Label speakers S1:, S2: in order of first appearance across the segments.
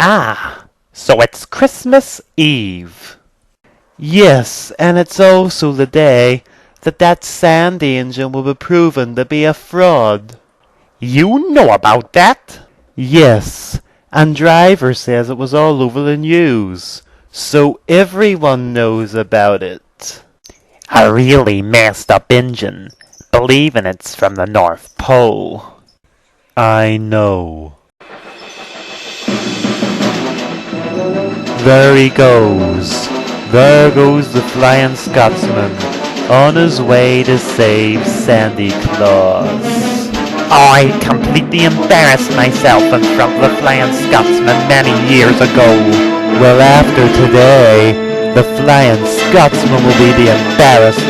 S1: Ah, so it's Christmas Eve. Yes, and it's also the day that sand engine will be proven to be a fraud. You know about that? Yes, and driver says it was all over the news, so everyone knows about it. A really messed up engine, believing it's from the North Pole. I know. There he goes. There goes the Flying Scotsman, on his way to save Sandy Claus. I completely embarrassed myself in front of the Flying Scotsman many years ago. Well, after today, the Flying Scotsman will be the embarrassed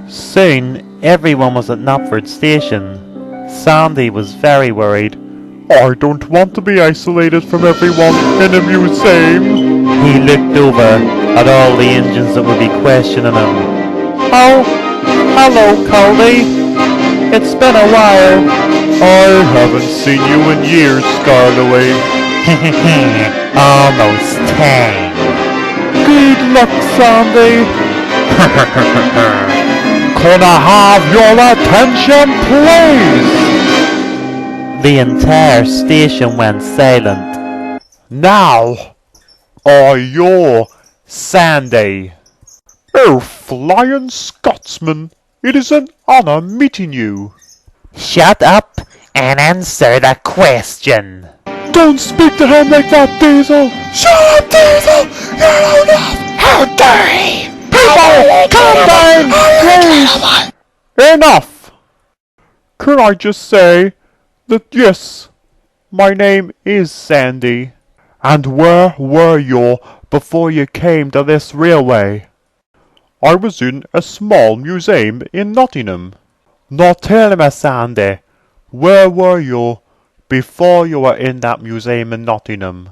S1: one. Soon, everyone was at Knopford Station. Sandy was very worried. I don't want to be isolated from everyone in a museum. He looked over at all the engines that would be questioning him. Oh, hello, Colby. It's been a while. I haven't seen you in years, Scarloway. Almost 10. Good luck, Sandy. Can I have your attention, please? The entire station went silent. Now, are you Sandy? Oh, Flying Scotsman, it is an honor meeting you. Shut up and answer the question. Don't speak to him like that, Diesel. Shut up, Diesel! You're loud enough! How dare he! People, calm down, please! Enough! Can I just say that yes, my name is Sandy. And where were you before you came to this railway? I was in a small museum in Nottingham. Now tell me, Sandy, where were you before you were in that museum in Nottingham?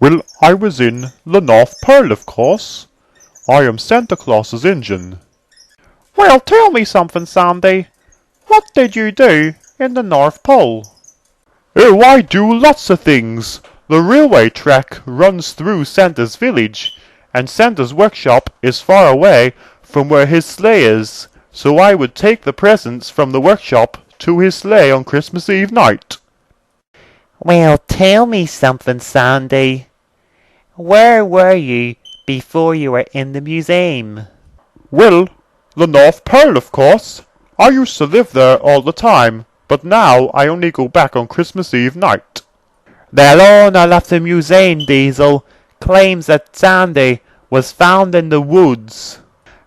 S1: Well, I was in the North Pole, of course. I am Santa Claus's engine. Well, tell me something, Sandy. What did you do in the North Pole? Oh, I do lots of things. The railway track runs through Santa's village, and Santa's workshop is far away from where his sleigh is, so I would take the presents from the workshop to his sleigh on Christmas Eve night. Well, tell me something, Sandy. Where were you before you were in the museum? Well, the North Pole, of course. I used to live there all the time, but now I only go back on Christmas Eve night. The owner of the museum, Diesel, claims that Sandy was found in the woods.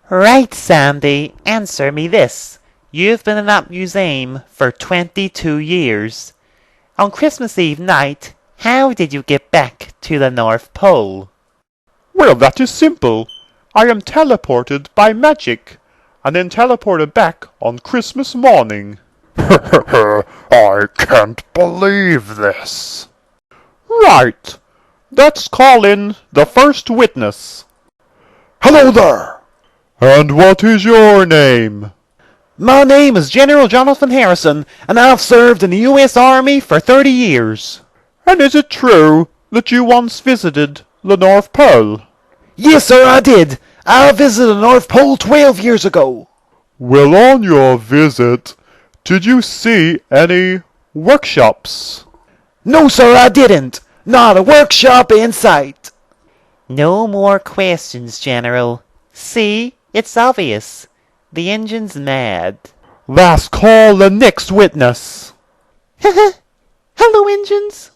S1: Right, Sandy, answer me this. You've been in that museum for 22 years. On Christmas Eve night, how did you get back to the North Pole? Well, that is simple. I am teleported by magic, and then teleported back on Christmas morning. I can't believe this. Right. Let's call in the first witness. Hello there. And what is your name? My name is General Jonathan Harrison, and I've served in the U.S. Army for 30 years. And is it true that you once visited the North Pole? Yes, sir, I did. I visited the North Pole 12 years ago. Well, on your visit, did you see any workshops? No, sir, I didn't. Not a workshop in sight. No more questions, General. See, it's obvious. The engine's mad. Let's call the next witness. Hello, engines.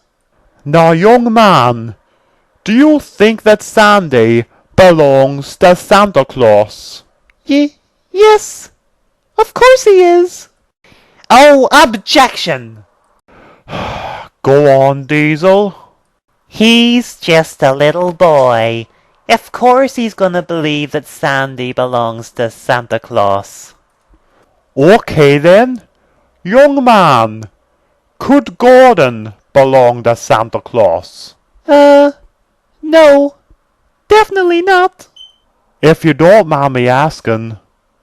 S1: Now, young man, do you think that Sandy belongs to Santa Claus? Yes. Of course he is. Oh, objection. Go on, Diesel. He's just a little boy. Of course he's gonna believe that Sandy belongs to Santa Claus. Okay then. Young man, could Gordon belong to Santa Claus? No. Definitely not. If you don't mind me asking,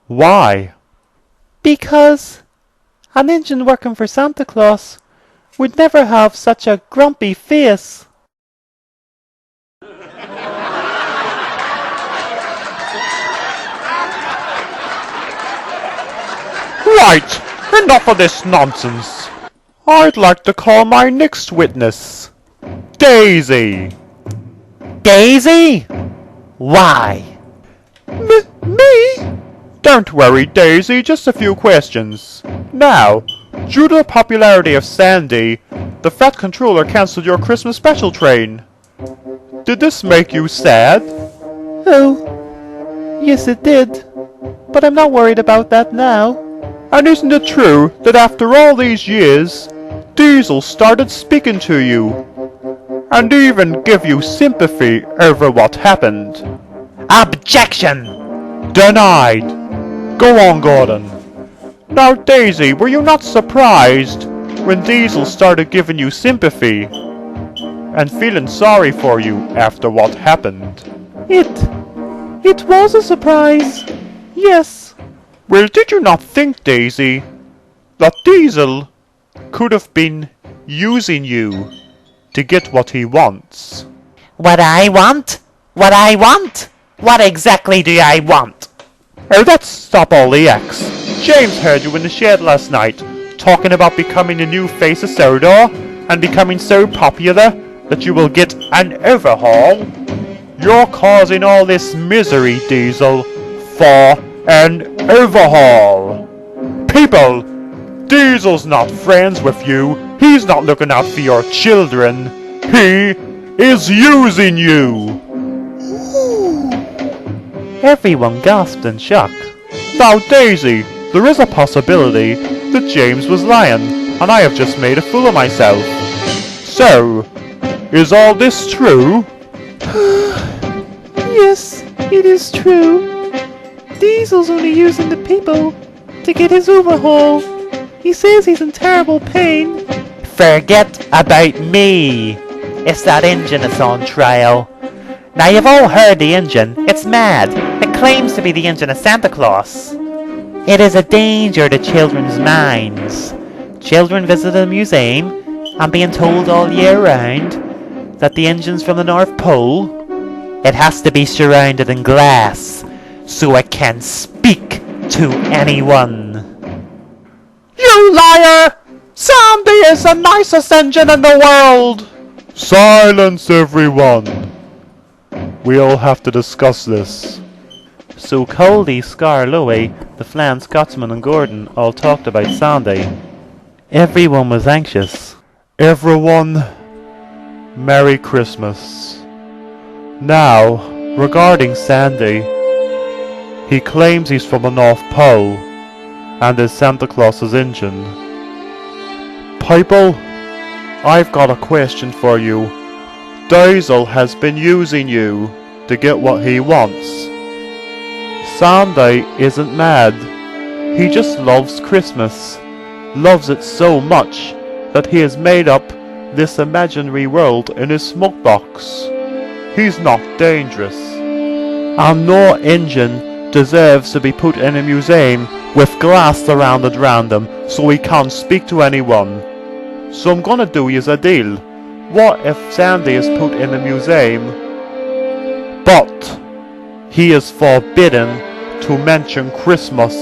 S1: why? Because an engine working for Santa Claus would never have such a grumpy face. Right, enough of this nonsense. I'd like to call my next witness. Daisy. Daisy? Why? Me? Don't worry, Daisy, just a few questions. Now, due to the popularity of Sandy, the Fat Controller cancelled your Christmas special train. Did this make you sad? Oh, yes it did. But I'm not worried about that now. And isn't it true that after all these years, Diesel started speaking to you? And even give you sympathy over what happened? Objection! Denied! Go on, Gordon. Now, Daisy, were you not surprised when Diesel started giving you sympathy and feeling sorry for you after what happened? It was a surprise. Yes. Well, did you not think, Daisy, that Diesel could have been using you to get what he wants? What I want? What I want? What exactly do I want? Oh, let's stop all the X. James heard you in the shed last night, talking about becoming the new face of Sodor, and becoming so popular that you will get an overhaul. You're causing all this misery, Diesel, for an overhaul. People, Diesel's not friends with you. He's not looking out for your children. He is using you. Everyone gasped in shock. Now, Daisy, there is a possibility that James was lying, and I have just made a fool of myself. So, is all this true? Yes, it is true. Diesel's only using the people to get his overhaul. He says he's in terrible pain. Forget about me. It's that engine that's on trial. Now you've all heard the engine. It's mad. It claims to be the engine of Santa Claus. It is a danger to children's minds. Children visit the museum and being told all year round that the engine's from the North Pole. It has to be surrounded in glass so it can speak to anyone. You liar! Sandy is the nicest engine in the world! Silence, everyone! We all have to discuss this. So Coldy, Scar, Louie, the Flan, Scotsman and Gordon all talked about Sandy. Everyone was anxious. Everyone, Merry Christmas. Now, regarding Sandy, he claims he's from the North Pole and is Santa Claus's engine. People, I've got a question for you. Diesel has been using you to get what he wants. Sandy isn't mad. He just loves Christmas. Loves it so much that he has made up this imaginary world in his smoke box. He's not dangerous. And no engine deserves to be put in a museum with glass surrounded around him so he can't speak to anyone. So I'm gonna do you a deal. What if Sandy is put in a museum, but he is forbidden to mention Christmas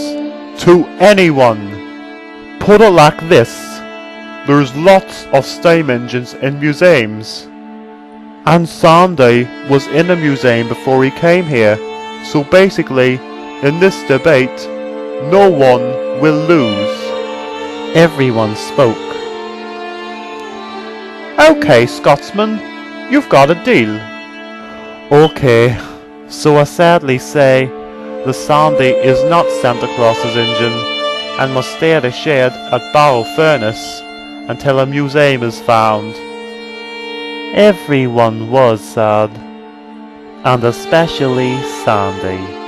S1: to anyone? Put it like this. There's lots of steam engines in museums. And Sandy was in a museum before he came here. So basically, in this debate, no one will lose. Everyone spoke. Okay, Scotsman, you've got a deal. Okay, so I sadly say the Sandy is not Santa Claus's engine and must stay at a shed at Barrow Furnace until a museum is found. Everyone was sad, and especially Sandy.